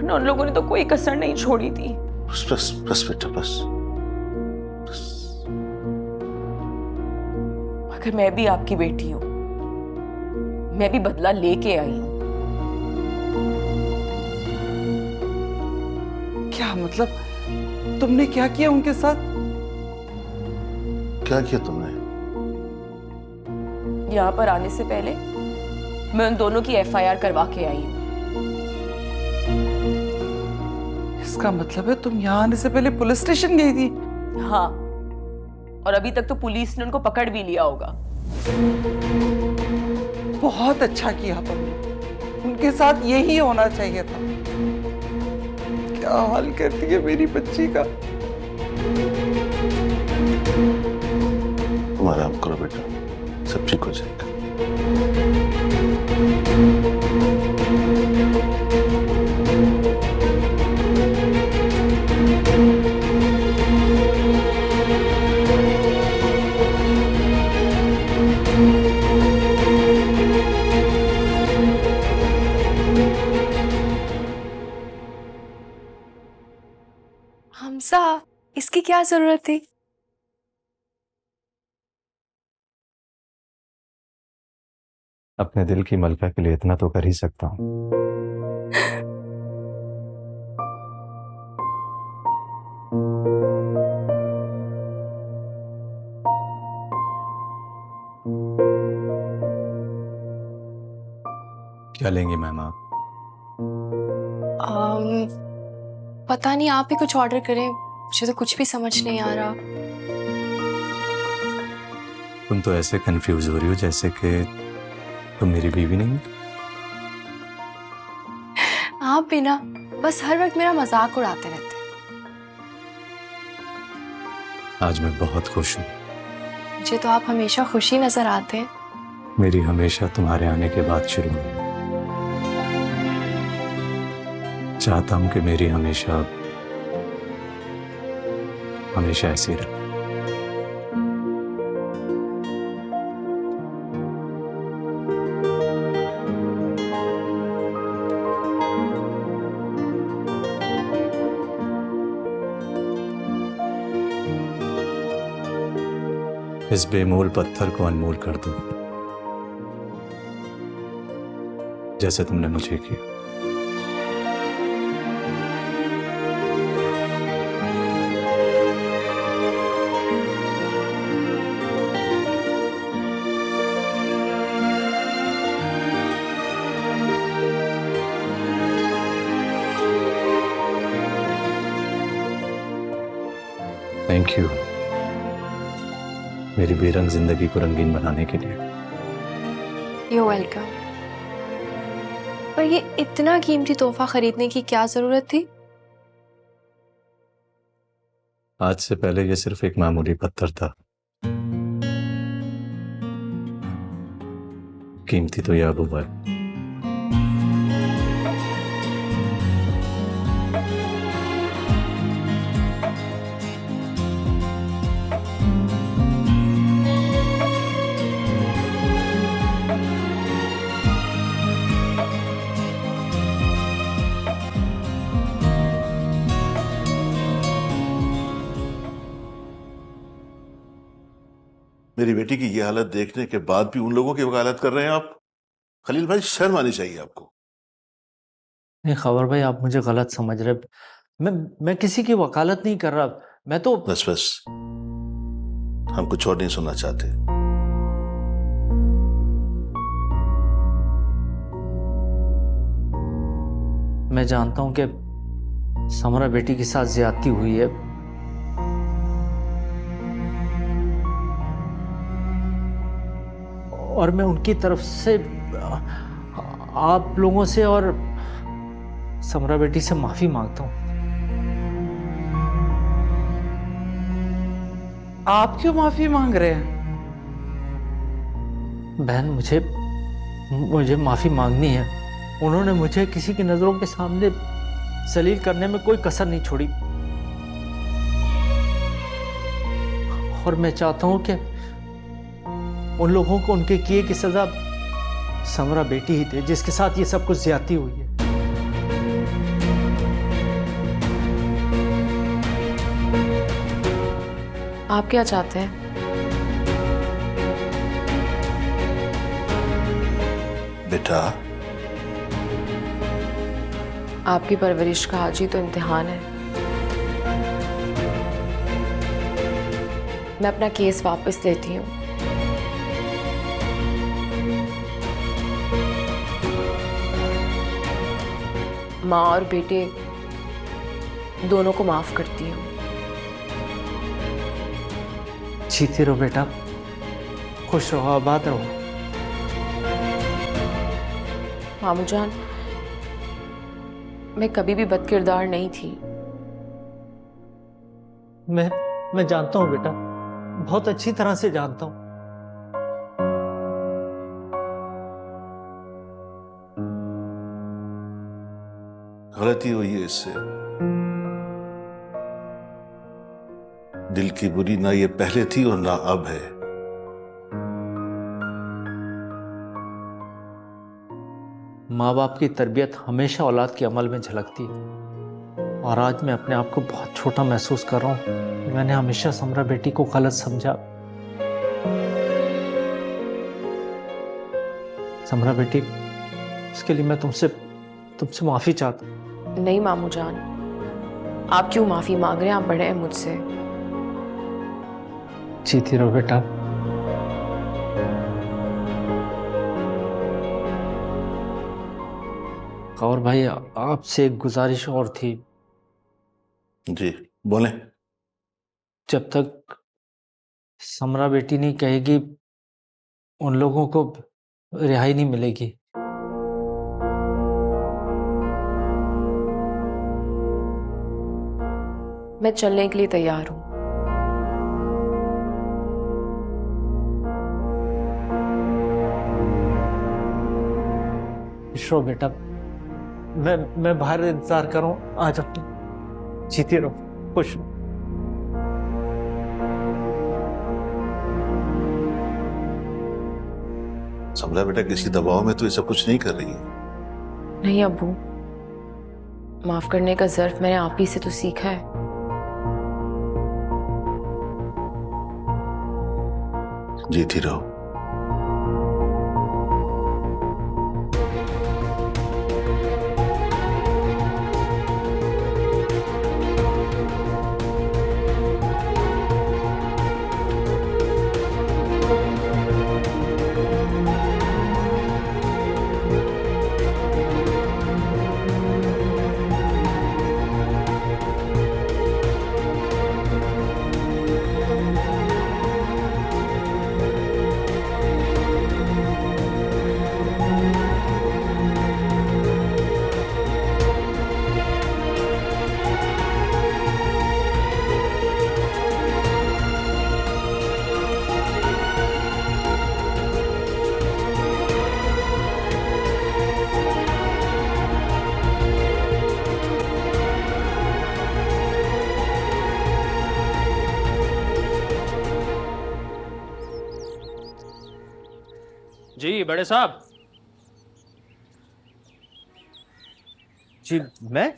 वरना उन लोगों ने तो कोई कसर नहीं छोड़ी थी। बस बस बस बेटा बस। मगर मैं भी आपकी बेटी हूं, मैं भी बदला लेके आई हूं। क्या मतलब, तुमने क्या किया उनके साथ? क्या किया तुमने? यहां पर आने से पहले मैं उन दोनों की एफआईआर करवा के आई हूं। इसका मतलब है तुम यहाँ आने से पहले पुलिस स्टेशन गई थी? हाँ, और अभी तक तो पुलिस ने उनको पकड़ भी लिया होगा। बहुत अच्छा किया तुमने, उनके साथ यही होना चाहिए था। क्या हाल करती है मेरी बच्ची का। तुम आराम करो बेटा, सब ठीक हो जाएगा। हमजा, इसकी क्या जरूरत थी? अपने दिल की मलका के लिए इतना तो कर ही सकता हूँ। क्या लेंगी मैम आप? पता नहीं, आप ही कुछ ऑर्डर करें, मुझे तो कुछ भी समझ नहीं आ रहा। तुम तो ऐसे कंफ्यूज हो रही हो जैसे कि तुम मेरी बीवी नहीं हो। आप भी ना, बस हर वक्त मेरा मजाक उड़ाते रहते। आज मैं बहुत खुश हूँ। मुझे तो आप हमेशा खुशी नजर आते हैं। मेरी हमेशा तुम्हारे आने के बाद शुरू हुई। चाहता हूं कि मेरी हमेशा हमेशा ऐसी रहे। इस बेमोल पत्थर को अनमोल कर दो, जैसे तुमने मुझे किया। थैंक यू मेरी बेरंग जिंदगी को रंगीन बनाने के लिए। You're welcome। पर ये इतना कीमती तोहफा खरीदने की क्या जरूरत थी? आज से पहले ये सिर्फ एक मामूली पत्थर था, कीमती तो यह अब हुआ है। मेरी बेटी की ये हालत देखने के बाद भी उन लोगों की वकालत कर रहे हैं आप? खलील भाई, शर्म आनी चाहिए आपको। नहीं खबर भाई, आप मुझे गलत समझ रहे। मैं किसी की वकालत नहीं कर रहा। मैं तो बस बस, हम कुछ और नहीं सुनना चाहते। मैं जानता हूं कि समरा बेटी के साथ ज्यादती हुई है, और मैं उनकी तरफ से आप लोगों से और समरा बेटी से माफी मांगता हूं। आप क्यों माफी मांग रहे हैं? बहन, मुझे माफी मांगनी है। उन्होंने मुझे किसी की नजरों के सामने जलील करने में कोई कसर नहीं छोड़ी, और मैं चाहता हूं कि उन लोगों को उनके किए की सजा समरा बेटी ही दे, जिसके साथ ये सब कुछ ज्यादती हुई है। आप क्या चाहते हैं? बेटा, आपकी परवरिश का आज ही तो इम्तिहान है। मैं अपना केस वापस लेती हूँ। माँ और बेटे दोनों को माफ करती हूँ। जीते रहो बेटा, खुश रहो, आबाद रहो। मामू जान, मैं कभी भी बदकिरदार नहीं थी। मैं जानता हूँ बेटा, बहुत अच्छी तरह से जानता हूँ। गलती हुई है इससे। दिल की बुरी ना ये पहले थी और ना अब है। माँ बाप की तरबियत हमेशा औलाद के अमल में झलकती है, और आज मैं अपने आप को बहुत छोटा महसूस कर रहा हूँ। मैंने हमेशा समरा बेटी को गलत समझा। समरा बेटी, इसके लिए मैं तुमसे माफी चाहता हूँ। नहीं मामू जान, आप क्यों माफी मांग रहे हैं? आप बड़े हैं मुझसे। जीती रहो बेटा। और भाई, आपसे एक गुजारिश और थी। जी बोले। जब तक समरा बेटी नहीं कहेगी, उन लोगों को रिहाई नहीं मिलेगी। मैं चलने के लिए तैयार हूँ। विश्व बेटा, मैं बाहर इंतजार कर रहा हूँ, आ जाओ। जीते रहो, खुश रहो। समरा बेटा, किसी दबाव में तो ये सब कुछ नहीं कर रही है। नहीं अब्बू, माफ करने का ज़र्फ मैंने आप ही से तो सीखा है। जीती रहो। जी बड़े साहब। जी मैं?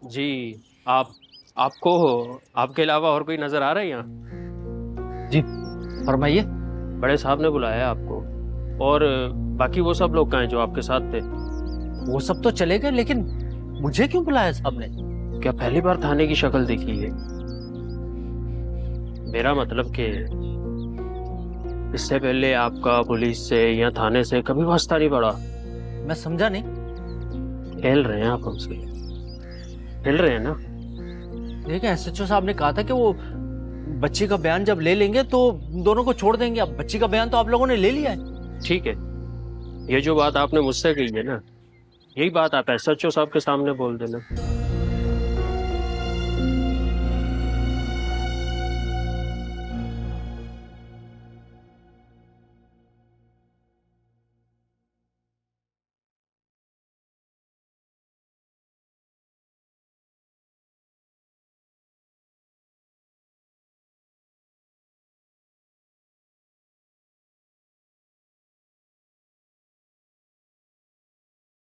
जी आपको आपके अलावा और कोई नजर आ रहा है यहाँ? जी फरमाइए। बड़े साहब ने बुलाया है आपको। और बाकी वो सब लोग कहाँ हैं जो आपके साथ थे? वो सब तो चले गए, लेकिन मुझे क्यों बुलाया साहब ने? क्या पहली बार थाने की शक्ल देखी है? मेरा मतलब कि इससे पहले आपका पुलिस से या थाने से कभी वास्ता नहीं पड़ा। मैं समझा नहीं। खेल रहे हैं आप हमसे, खेल रहे हैं ना? देखिए, एसएचओ साहब ने कहा था कि वो बच्ची का बयान जब ले लेंगे तो दोनों को छोड़ देंगे। अब बच्ची का बयान तो आप लोगों ने ले लिया है। ठीक है, ये जो बात आपने मुझसे कही है ना, यही बात आप एसएचओ साहब के सामने बोल देना।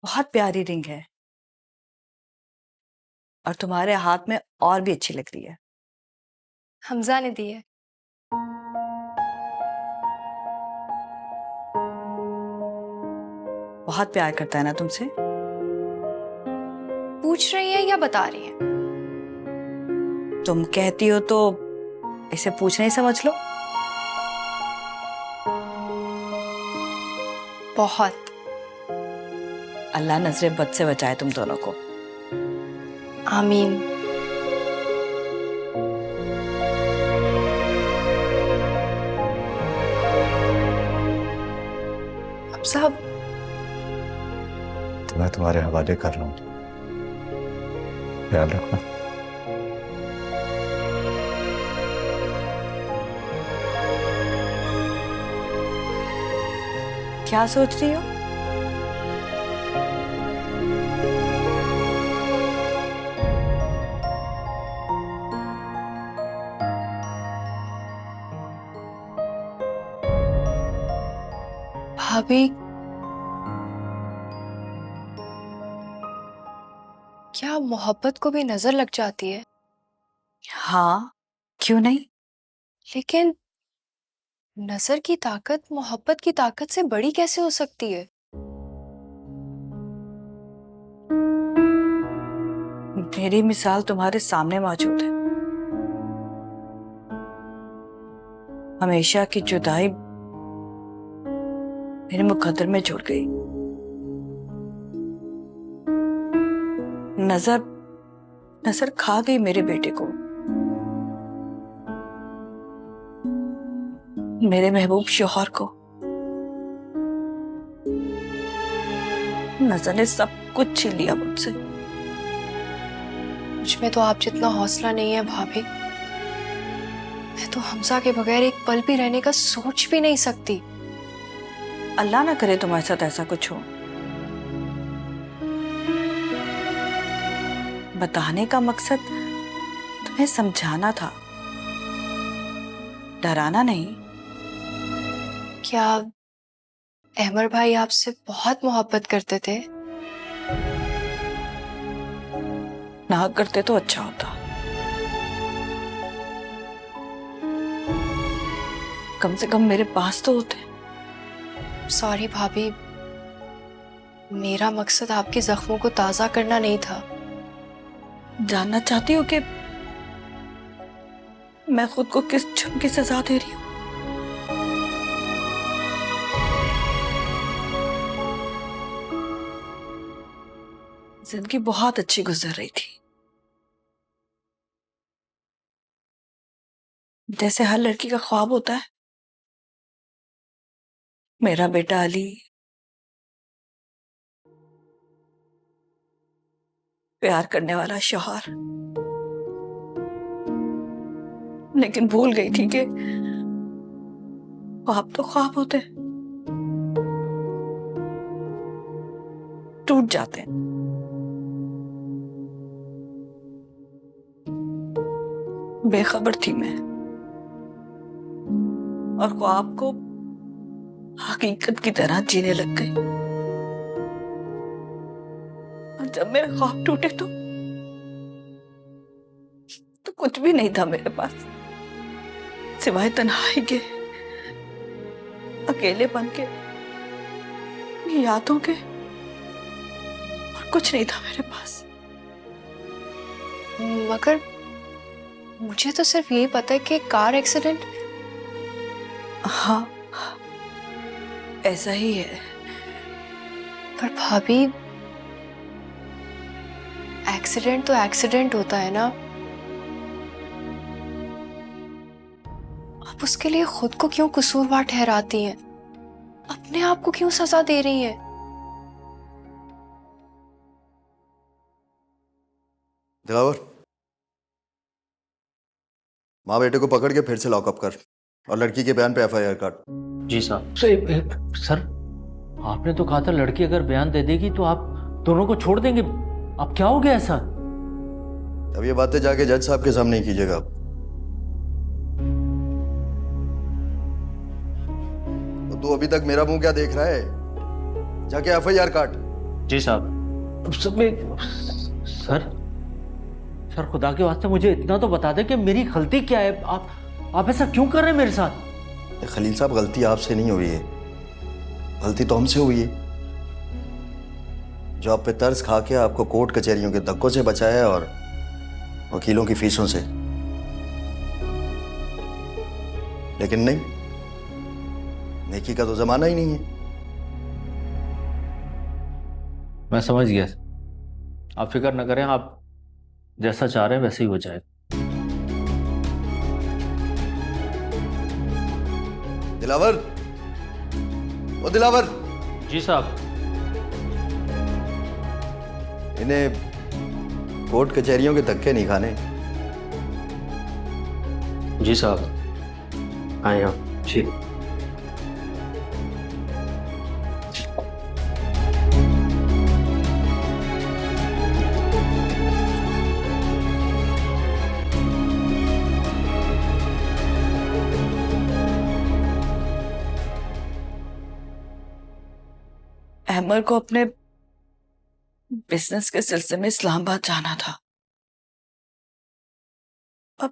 बहुत प्यारी रिंग है और तुम्हारे हाथ में और भी अच्छी लग रही है। हमजा ने दी है। बहुत प्यार करता है ना तुमसे? पूछ रही है या बता रही है? तुम कहती हो तो इसे पूछना ही समझ लो। बहुत। अल्लाह नजरे बद से बचाए तुम दोनों को। आमीन। अब साहब, तो मैं तुम्हारे हवाले कर लूँ, ख्याल रखना। क्या सोच रही हो? भाभी, क्या मोहब्बत को भी नजर लग जाती है? हाँ, क्यों नहीं? लेकिन नजर की ताकत मोहब्बत की ताकत से बड़ी कैसे हो सकती है? मेरी मिसाल तुम्हारे सामने मौजूद है। हमेशा की जुदाई मेरे मुकद्दर में जुड़ गई। नजर खा गई मेरे बेटे को, मेरे महबूब शौहर को। नजर ने सब कुछ छीन लिया मुझसे। मुझ में तो आप जितना हौसला नहीं है भाभी। मैं तो हमजा के बगैर एक पल भी रहने का सोच भी नहीं सकती। अल्लाह ना करे तुम्हारे साथ ऐसा कुछ हो। बताने का मकसद तुम्हें समझाना था, डराना नहीं। क्या अहमर भाई आपसे बहुत मोहब्बत करते थे? ना करते तो अच्छा होता। कम से कम मेरे पास तो होते। सॉरी भाभी, मेरा मकसद आपके जख्मों को ताजा करना नहीं था। जानना चाहती हो कि मैं खुद को किस जुर्म की सजा दे रही हूं? जिंदगी बहुत अच्छी गुजर रही थी, जैसे हर लड़की का ख्वाब होता है। मेरा बेटा अली, प्यार करने वाला शौहर। लेकिन भूल गई थी कि ख्वाब तो ख्वाब होते हैं, टूट जाते हैं। बेखबर थी मैं, और ख्वाब को हकीकत की तरह जीने लग गई। और जब मेरे ख्वाब टूटे तो कुछ भी नहीं था मेरे पास, सिवाय तन्हाई के, अकेलेपन के, यादों के, और कुछ नहीं था मेरे पास। मगर मुझे तो सिर्फ यही पता है कि कार एक्सीडेंट। हाँ, ऐसा ही है। पर भाभी, एक्सीडेंट तो एक्सीडेंट होता है ना। आप उसके लिए खुद को क्यों कसूरवार ठहराती हैं? अपने आप को क्यों सजा दे रही हैं? दिलावर, माँ बेटे को पकड़ के फिर से लॉकअप कर और लड़की के बयान पे एफआईआर काट। जी साहब। सर, आपने तो कहा था लड़की अगर बयान दे देगी तो आप दोनों को छोड़ देंगे। अब क्या हो गया ऐसा? अब ये बातें जाके जज साहब के सामने ही कीजिएगा आप। तो तू अभी तक मेरा मुंह क्या देख रहा है? जाके एफआईआर काट। जी साहब। सर खुदा के वास्ते मुझे इतना तो बता दे कि मेरी गलती क्या है। आप ऐसा क्यों कर रहे हैं मेरे साथ? खलील साहब, गलती आपसे नहीं हुई है, गलती तो हमसे हुई है। जॉब पे तर्स खा के आपको कोर्ट कचहरियों के धक्कों से बचाया और वकीलों की फीसों से। लेकिन नहीं, नेकी का तो जमाना ही नहीं है। मैं समझ गया, आप फिक्र न करें, आप जैसा चाह रहे हैं वैसे ही हो जाएगा। दिलावर, ओ दिलावर, जी साहब। इन्हें कोर्ट कचहरियों के धक्के नहीं खाने। जी साहब, आए आप जी। अहमद को अपने बिजनेस के सिलसिले में इस्लामाबाद जाना था। अब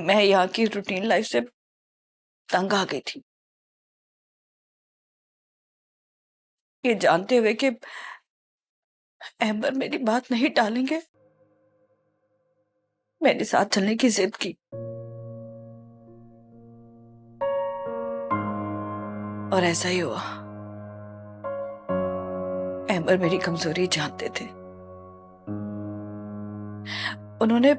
मैं यहाँ की रूटीन लाइफ से तंग आ गई थी, ये जानते हुए कि अहमद मेरी बात नहीं टालेंगे, मेरे साथ चलने की जिद की। और ऐसा ही हुआ। अहमद मेरी कमजोरी जानते थे। उन्होंने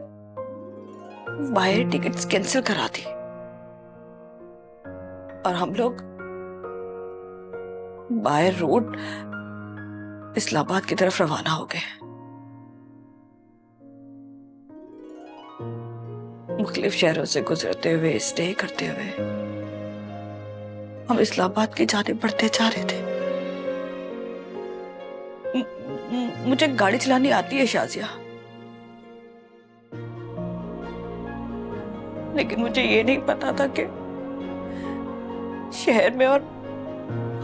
बाहर टिकट्स कैंसिल करा दी और हम लोग बाय रोड इस्लामाबाद की तरफ रवाना हो गए। मुख्तलिफ शहरों से गुजरते हुए, स्टे करते हुए हम इस्लामाबाद की जाने बढ़ते जा रहे थे। मुझे गाड़ी चलानी आती है शाजिया, लेकिन मुझे ये नहीं पता था कि शहर में और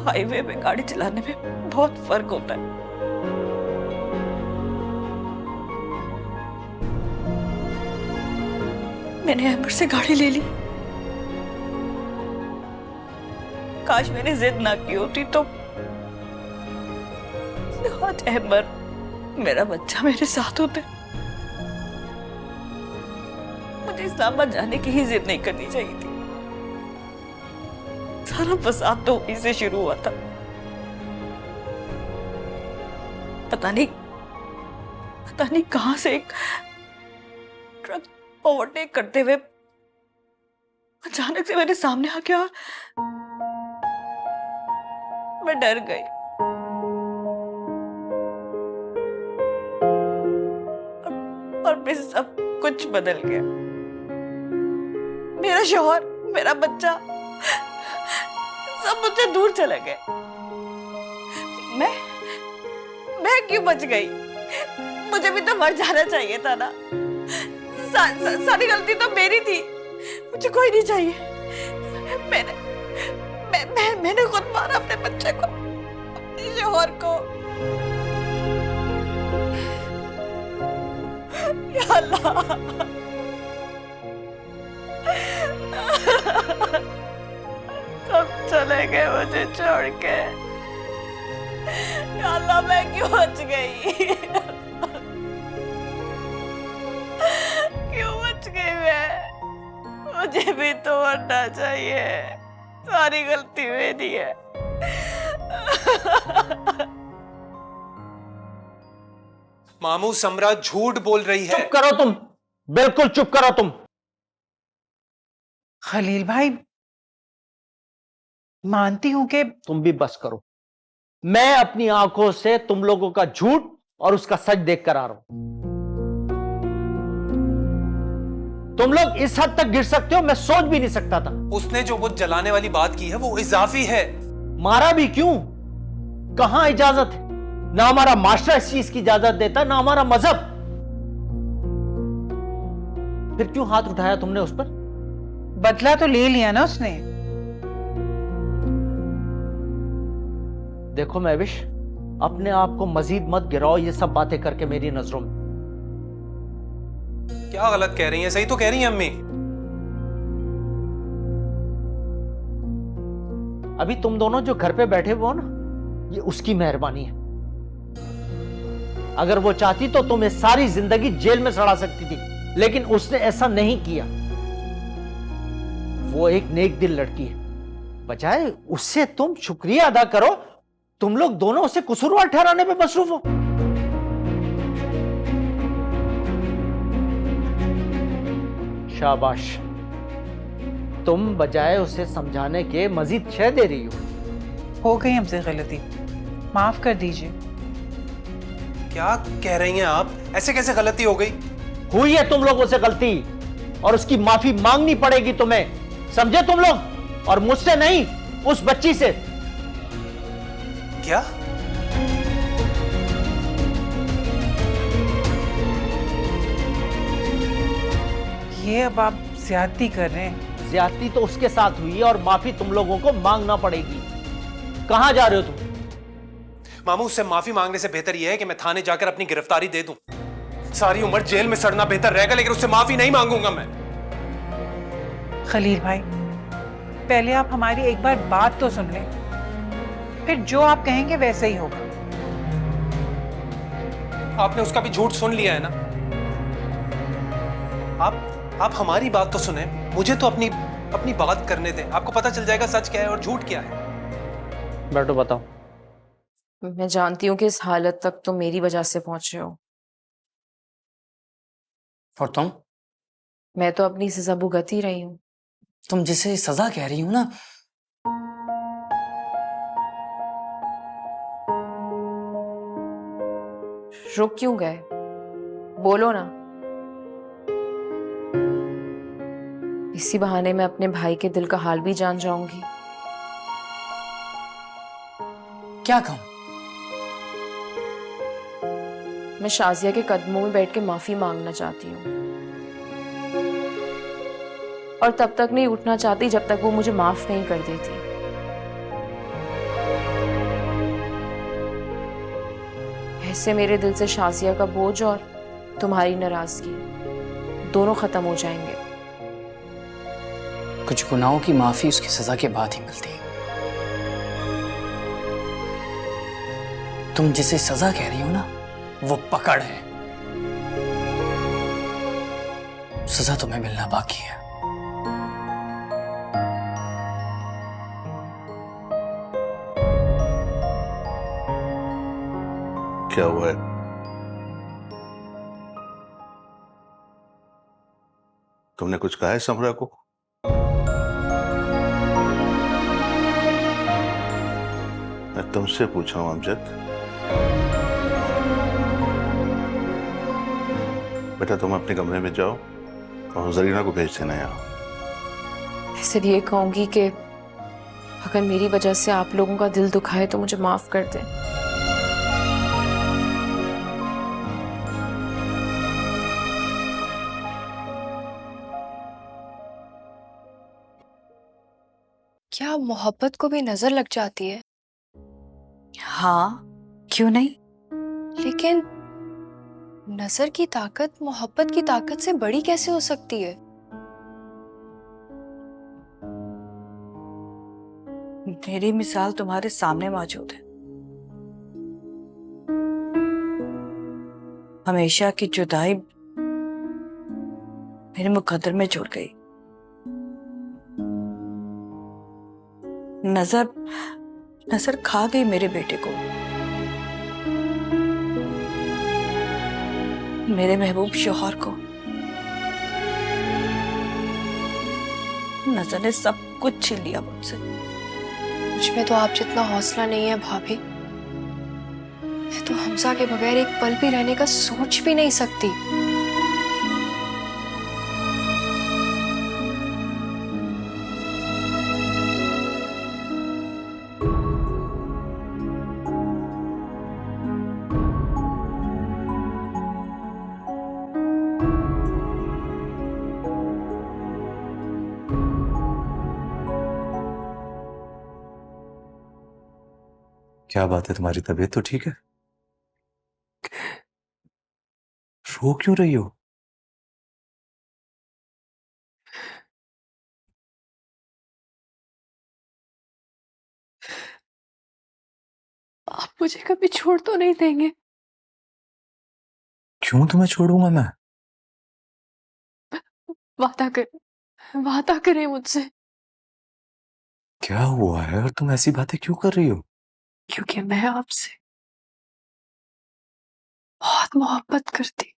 हाईवे पे गाड़ी चलाने में बहुत फर्क होता है। मैंने अहमद से गाड़ी ले ली। काश मैंने जिद ना की होती तो आज अहमद, मेरा बच्चा मेरे साथ होते। मुझे इस्लामाबाद जाने की ही जिद नहीं करनी चाहिए थी। सारा फसाद तो वहीं से शुरू हुआ था। पता नहीं कहां से एक ट्रक ओवरटेक करते हुए अचानक से मेरे सामने आ गया। मैं डर गई। और फिर सब कुछ बदल गया। मेरा शौहर, मेरा बच्चा सब मुझसे दूर चले गए। मैं क्यों बच गई? मुझे भी तो मर जाना चाहिए था ना। सारी गलती तो मेरी थी। मुझे कोई नहीं चाहिए। मैंने खुद मारा अपने बच्चे को, अपने शौहर को। या अल्लाह, सब चले गए मुझे छोड़ के। या अल्लाह, मैं क्यों बच गई? क्यों बच गई मैं? मुझे भी तो मरना चाहिए। सारी गलती मेरी है। मामू, समरा झूठ बोल रही है। चुप करो तुम, बिल्कुल चुप करो तुम। खलील भाई, मानती हूं कि तुम भी बस करो। मैं अपनी आंखों से तुम लोगों का झूठ और उसका सच देख कर आ रहा हूं। तुम लोग इस हद तक गिर सकते हो, मैं सोच भी नहीं सकता था। उसने जो बुत जलाने वाली बात की है वो इजाफी है। मारा भी क्यों? कहां इजाजत है? ना हमारा मास्टर इस चीज की इजाजत देता, ना हमारा मजहब। फिर क्यों हाथ उठाया तुमने उस पर? बदला तो ले लिया ना उसने। देखो महविश, अपने आप को मजीद मत गिराओ ये सब बातें करके मेरी नजरों में। क्या गलत कह रही हैं? सही तो कह रही हैं अम्मी। अभी तुम दोनों जो घर पे बैठे हुए हो ना, ये उसकी मेहरबानी है। अगर वो चाहती तो तुम्हें सारी जिंदगी जेल में सड़ा सकती थी, लेकिन उसने ऐसा नहीं किया। वो एक नेक दिल लड़की है, बजाय उससे तुम शुक्रिया अदा करो, तुम लोग दोनों उसे कसूरवार ठहराने पे मसरूफ हो। शाबाश, तुम बजाय उसे समझाने के मजीद छह दे रही हो। गई हमसे गलती, माफ कर दीजिए। क्या कह रही हैं आप? ऐसे कैसे गलती हो गई? हुई है तुम लोगों से गलती, और उसकी माफी मांगनी पड़ेगी तुम्हें, समझे तुम लोग? और मुझसे नहीं, उस बच्ची से। क्या? ये अब आप ज्यादती कर रहे हैं। ज्यादती तो उसके साथ हुई है और माफी तुम लोगों को मांगना पड़ेगी। कहां जा रहे हो तुम? मामू, उससे माफी मांगने से बेहतर यह है कि मैं थाने जाकर अपनी गिरफ्तारी दे दूं। सारी उम्र जेल में सड़ना बेहतर रहेगा, लेकिन उससे माफी नहीं मांगूंगा मैं। खलील भाई, पहले आप हमारी एक बार बात तो सुन लें, फिर जो आप कहेंगे वैसे ही होगा। आपने उसका भी झूठ सुन लिया है ना? आप हमारी बात तो सुने, मुझे तो अपनी बात करने दें। आपको पता चल जाएगा सच क्या है और झूठ क्या है। बैठो, बताओ। मैं जानती हूँ कि इस हालत तक तो मेरी वजह से पहुंचे हो। और तुम? मैं तो अपनी सजा भुगत ही रही हूँ। तुम जिसे सजा कह रही हो ना, रुक क्यों गए? बोलो ना। इसी बहाने मैं अपने भाई के दिल का हाल भी जान जाऊंगी। क्या कहूं? मैं शाजिया के कदमों में बैठ के माफी मांगना चाहती हूँ, और तब तक नहीं उठना चाहती जब तक वो मुझे माफ नहीं कर देती। ऐसे मेरे दिल से शाजिया का बोझ और तुम्हारी नाराजगी दोनों खत्म हो जाएंगे। कुछ गुनाहों की माफी उसकी सजा के बाद ही मिलती है। तुम जिसे सजा कह रही हो ना, वो पकड़ है। सजा तुम्हें मिलना बाकी है। क्या हुआ है? तुमने कुछ कहा है समरा को? मैं तुमसे पूछा हूं अमजद। बेटा, तुम अपने कमरे में जाओ और जरीना को भेज देना यहाँ। सिर्फ ये कहूंगी कि अगर मेरी वजह से आप लोगों का दिल दुखाए तो मुझे माफ कर दें। क्या मोहब्बत को भी नजर लग जाती है? हाँ, क्यों नहीं? लेकिन नजर की ताकत मोहब्बत की ताकत से बड़ी कैसे हो सकती है? मेरी मिसाल तुम्हारे सामने मौजूद है। हमेशा की जुदाई मेरे मुकद्दर में जुड़ गई। नजर खा गई मेरे बेटे को, मेरे महबूब शौहर को। नजर ने सब कुछ छीन लिया मुझसे। मुझ में तो आप जितना हौसला नहीं है भाभी। मैं तो हमजा के बगैर एक पल भी रहने का सोच भी नहीं सकती। क्या बात है, तुम्हारी तबीयत तो ठीक है? रो क्यों रही हो? आप मुझे कभी छोड़ तो नहीं देंगे? क्यों तुम्हें छोड़ूंगा मैं? वादा करें मुझसे, क्या हुआ है और तुम ऐसी बातें क्यों कर रही हो? क्योंकि मैं आपसे बहुत मोहब्बत करती।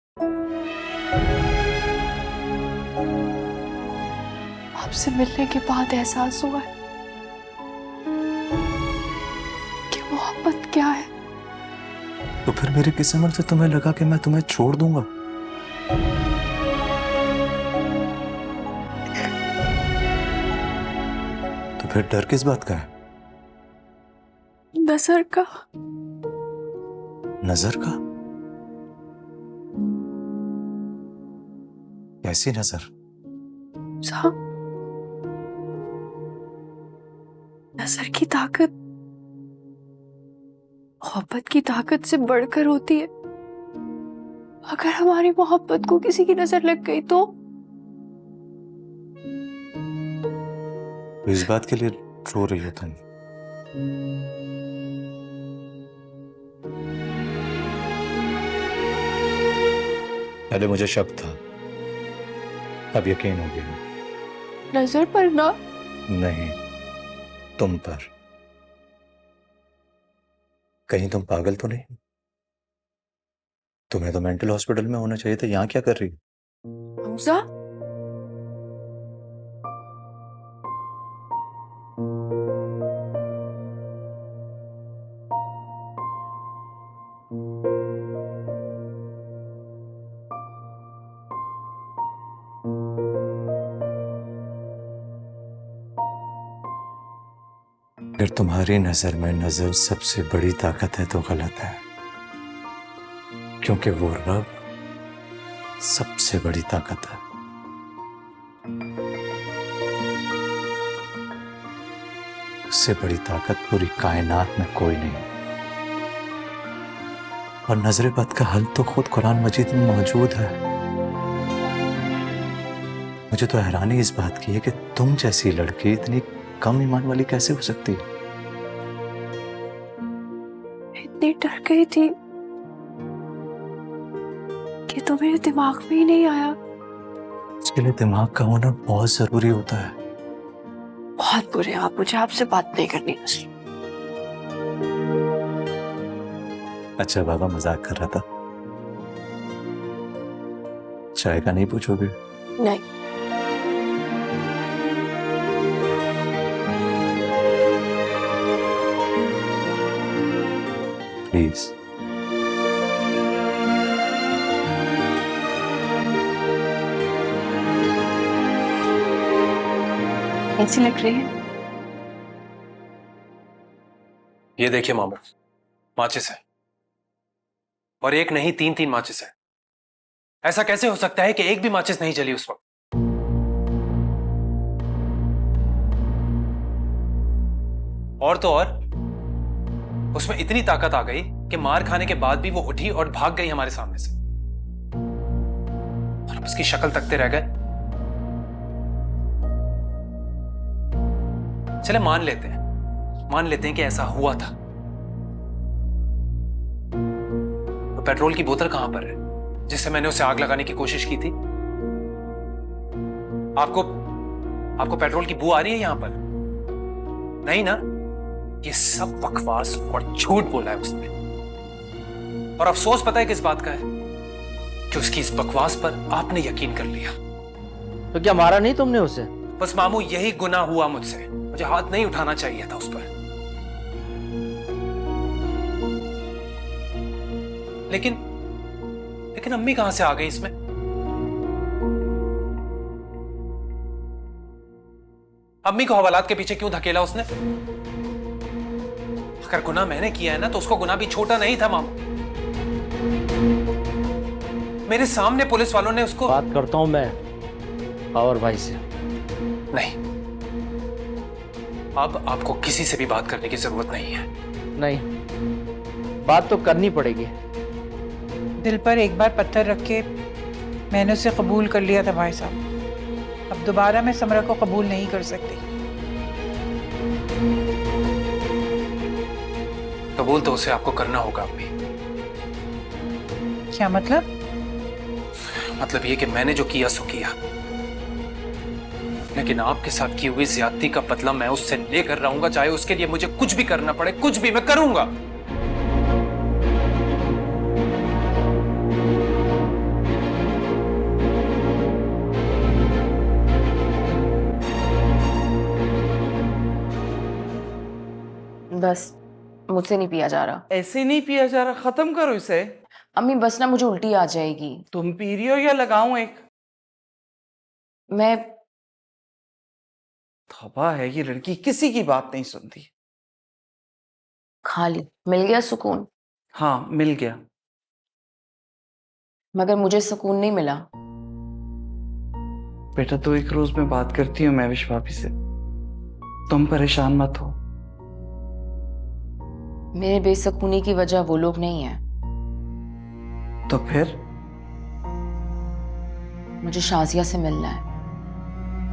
आपसे मिलने के बाद एहसास हुआ है कि मोहब्बत क्या है। तो फिर मेरी किस्मत से तुम्हें लगा कि मैं तुम्हें छोड़ दूंगा? तो फिर डर किस बात का है? नजर का। नजर का? कैसी नजर? साहब, नजर की ताकत मोहब्बत की ताकत से बढ़कर होती है। अगर हमारी मोहब्बत को किसी की नजर लग गई तो इस बात के लिए रो रही हो तुम? पहले मुझे शक था, अब यकीन हो गया। नजर पर ना। नहीं, तुम पर। कहीं तुम पागल तो नहीं? तुम्हें तो मेंटल हॉस्पिटल में होना चाहिए था, यहां क्या कर रही हो? हमजा, अगर तुम्हारी नजर में नजर सबसे बड़ी ताकत है तो गलत है, क्योंकि वो रब सबसे बड़ी ताकत है। उससे बड़ी ताकत पूरी कायनात में कोई नहीं। और नजर बद का हल तो खुद कुरान मजीद में मौजूद है। मुझे तो हैरानी इस बात की है कि तुम जैसी लड़की इतनी कम ईमान वाली कैसे हो सकती है? इतनी डर गई थी कि तो मेरे दिमाग में ही नहीं आया। इसके लिए दिमाग का होना बहुत जरूरी होता है। बहुत बुरे आप, मुझे आपसे बात नहीं करनी। अच्छा बाबा, मजाक कर रहा था। चाय का नहीं पूछोगे? नहीं। प्लीज। कैसी लग रही है? ये देखिए मामू, माचिस है, और एक नहीं 3-3 माचिस है। ऐसा कैसे हो सकता है कि एक भी माचिस नहीं जली उस वक्त? और तो और उसमें इतनी ताकत आ गई कि मार खाने के बाद भी वो उठी और भाग गई हमारे सामने से, और हम उसकी शक्ल तकते रह गए। चले मान लेते हैं कि ऐसा हुआ था, तो पेट्रोल की बोतल कहां पर है जिससे मैंने उसे आग लगाने की कोशिश की थी? आपको पेट्रोल की बू आ रही है यहां पर? नहीं ना? ये सब बकवास और झूठ बोला है उसने। और अफसोस पता है किस बात का है? कि उसकी इस बकवास पर आपने यकीन कर लिया। तो क्या मारा नहीं तुमने उसे? बस मामू, यही गुनाह हुआ मुझसे। मुझे हाथ नहीं उठाना चाहिए था उस पर। लेकिन अम्मी कहां से आ गई इसमें? अम्मी को हवालात के पीछे क्यों धकेला उसने? अगर गुनाह मैंने किया है ना, तो उसको गुनाह भी छोटा नहीं था मामू। मेरे सामने पुलिस वालों ने उसको। बात करता हूं मैं और भाई से। नहीं, अब आपको किसी से भी बात करने की जरूरत नहीं है। नहीं, बात तो करनी पड़ेगी। दिल पर एक बार पत्थर रख के मैंने उसे कबूल कर लिया था भाई साहब। अब दोबारा मैं समरा को कबूल नहीं कर सकती। कबूल तो उसे आपको करना होगा अम्मी। क्या मतलब? मतलब ये कि मैंने जो किया सो किया, लेकिन आपके साथ की हुई ज्यादती का बदला मैं उससे लेकर रहूंगा, चाहे उसके लिए मुझे कुछ भी करना पड़े, कुछ भी मैं करूंगा। बस मुझसे नहीं पिया जा रहा। ऐसे नहीं पिया जा रहा, खत्म करो इसे। अम्मी बस ना, मुझे उल्टी आ जाएगी। तुम पी रही हो या लगाऊं एक? मैं थपा है ये लड़की, किसी की बात नहीं सुनती। खा ली, मिल गया सुकून। हाँ मिल गया। मगर मुझे सुकून नहीं मिला। बेटा तो एक रोज में बात करती हूँ मैं विश भाभी से, तुम परेशान मत हो। मेरे बेसुकूनी की वजह वो लोग नहीं है। तो फिर? मुझे शाजिया से मिलना है।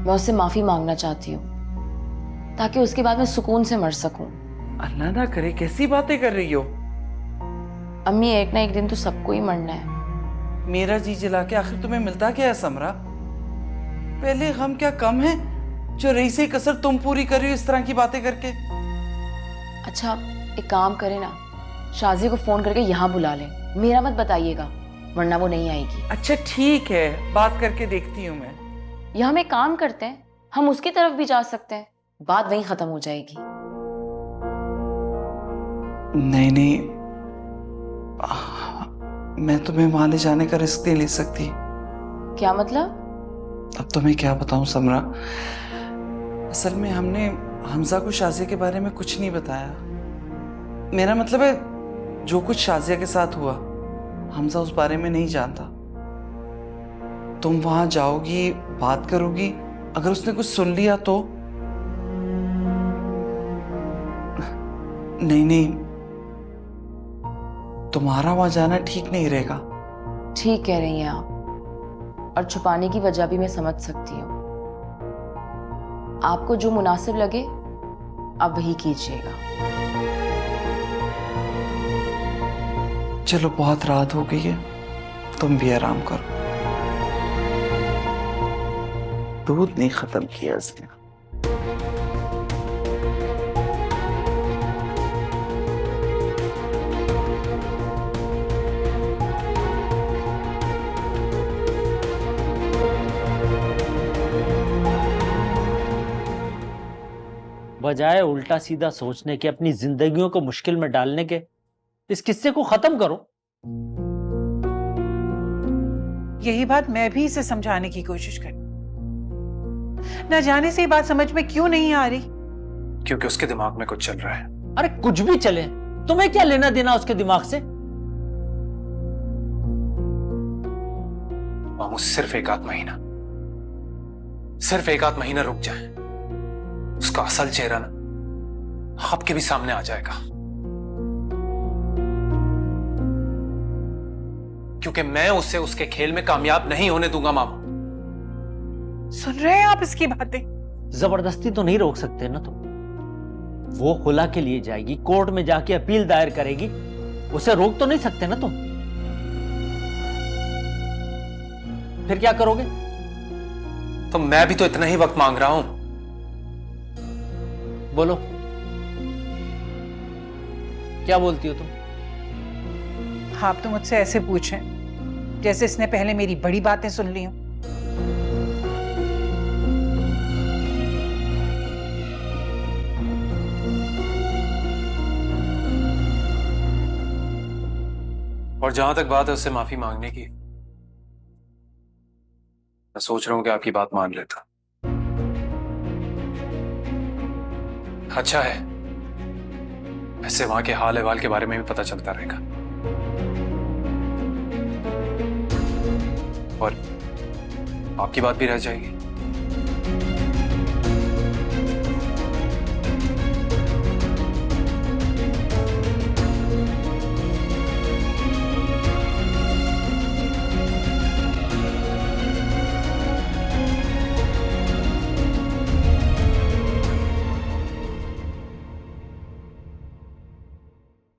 मैं उससे माफी मांगना चाहती हूँ ताकि उसके बाद मैं सुकून से मर सकूं। अल्लाह ना करे, कैसी बातें कर रही हो? अम्मी एक ना एक दिन तो सबको ही मरना है। मेरा जी जला के आखिर तुम्हें मिलता क्या है समरा? पहले गम क्या कम है जो रही से कसर तुम पूरी कर रही हो इस तरह की बातें करके? अच्छा एक काम करें ना, शाजी को फोन करके यहाँ बुला लें। मेरा मत बताइएगा वरना वो नहीं आएगी। अच्छा ठीक है, बात करके देखती हूँ मैं। या हम एक काम करते हैं, हम उसकी तरफ भी जा सकते हैं, बात वहीं खत्म हो जाएगी। नहीं नहीं, मैं तुम्हें वहां ले जाने का रिस्क नहीं ले सकती। क्या मतलब? अब तुम्हें क्या बताऊं समरा, असल में हमने हमजा को शाजिया के बारे में कुछ नहीं बताया। मेरा मतलब है जो कुछ शाजिया के साथ हुआ हमजा उस बारे में नहीं जानता। तुम वहां जाओगी, बात करोगी, अगर उसने कुछ सुन लिया तो? नहीं नहीं, तुम्हारा वहां जाना ठीक नहीं रहेगा। ठीक कह रही हैं आप, और छुपाने की वजह भी मैं समझ सकती हूँ। आपको जो मुनासिब लगे आप वही कीजिएगा। चलो बहुत रात हो गई है, तुम भी आराम करो। दूध नहीं खत्म किया इसने। बजाय उल्टा सीधा सोचने के, अपनी जिंदगियों को मुश्किल में डालने के, इस किस्से को खत्म करो। यही बात मैं भी इसे समझाने की कोशिश कर, न जाने से ये बात समझ में क्यों नहीं आ रही। क्योंकि उसके दिमाग में कुछ चल रहा है। अरे कुछ भी चले, तुम्हें क्या लेना देना उसके दिमाग से? मामू सिर्फ एक आध महीना रुक जाए, उसका असल चेहरा ना आपके भी सामने आ जाएगा। क्योंकि मैं उसे उसके खेल में कामयाब नहीं होने दूंगा मामा। सुन रहे हैं आप इसकी बातें? जबरदस्ती तो नहीं रोक सकते ना तुम। वो खुला के लिए जाएगी, कोर्ट में जाके अपील दायर करेगी, उसे रोक तो नहीं सकते ना तुम। फिर क्या करोगे? तो मैं भी तो इतना ही वक्त मांग रहा हूं। बोलो, क्या बोलती हो तुम? आप तो मुझसे ऐसे पूछें जैसे इसने पहले मेरी बड़ी बातें सुन ली हों। और जहां तक बात है उससे माफी मांगने की, मैं सोच रहा हूं कि आपकी बात मान लेता। अच्छा है, ऐसे वहां के हाल अहवाल के बारे में भी पता चलता रहेगा। और आपकी बात भी रह जाएगी।